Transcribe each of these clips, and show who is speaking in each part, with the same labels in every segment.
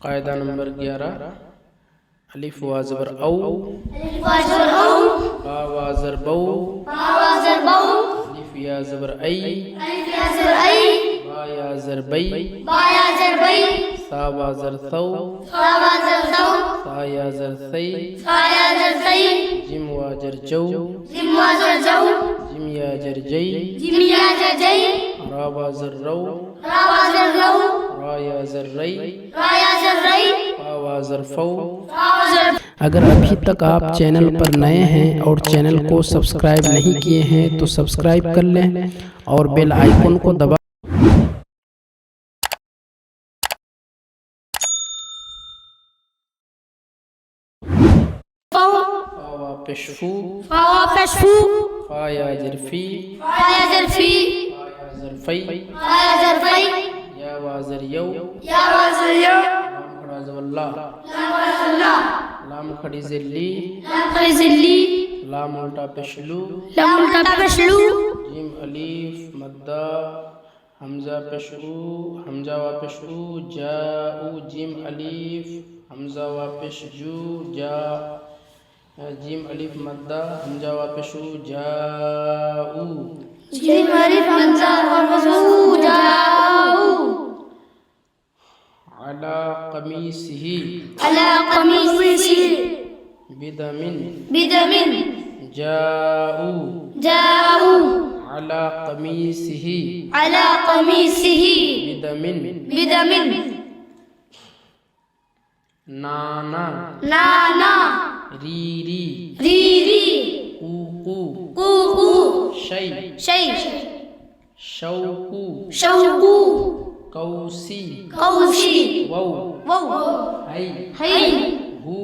Speaker 1: कायदा नंबर 11 अलिफ वा ज़बर औ, बा वा ज़र बौ, अलिफ या ज़बर ऐ, बा या ज़र बै, सा वा ज़र सौ, सा या ज़र सै, जिम वा ज़र जौ, जिम या ज़र जै, रा वा ज़र रौ, रा या ज़र रै, फा वा ज़र फौ। अगर अभी तक आप चैनल पर नए हैं और चैनल को सब्सक्राइब नहीं किए हैं तो सब्सक्राइब कर लें और बेल आइकन को दबा पेशफू, फा या ज़रफ़ी, ज़रफ़ै, या वा ज़र यौ, लाम खड़ा ज़वल्ला, लाम खड़ी ज़िल्ली, लाम उल्टा पेशलू, जिम अलीफ मद्दा, हमज़ा पेशू, हमज़ा वा पेशू, जाऊ, जिम अलीफ, हमज़ा वा पेशजू, जा, जिम अलीफ मद्दा, हमज़ा वा पेशू, जाऊ, जिम अलीफ हमज़ा वा पेशू, जाऊ, अला कमीसिही, बिदमिन, जाऊ, अला कमीसिही, बिदमिन, नाना, रीरी, कूकू, शै, शौकू, कौसी, वौ, है, हू,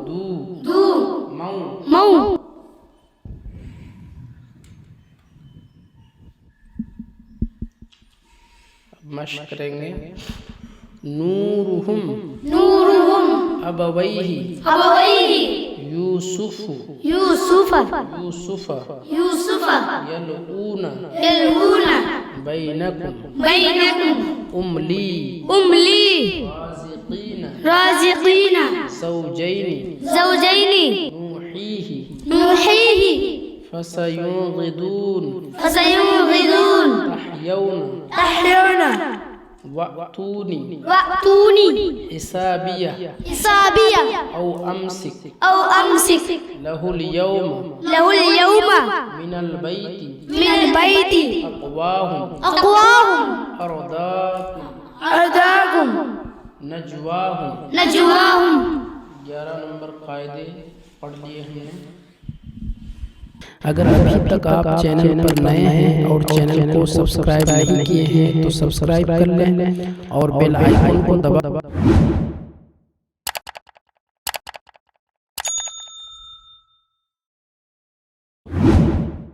Speaker 1: दू, मौ। मश्क करेंगे। नूरुहुम, अबवैहि, यूसुफा, यलऊना, बैनकुम, उमली, राज़िक़ीना, ज़ौजैनी, नूहीही, फसयुग़िदून, तहयौना, वअतूनी, हिसाबिया, औ अमसिक, लहुल यौमा, मिनल बैति, अक़वाहुम, अर्दाकुम, नजवाहुम। 11 नंबर कायदे पढ़ लिए हमने। अगर अभी तक आप चैनल पर नए हैं और चैनल को सब्सक्राइब नहीं किए हैं तो सब्सक्राइब कर लें और बेल आइकन को दबा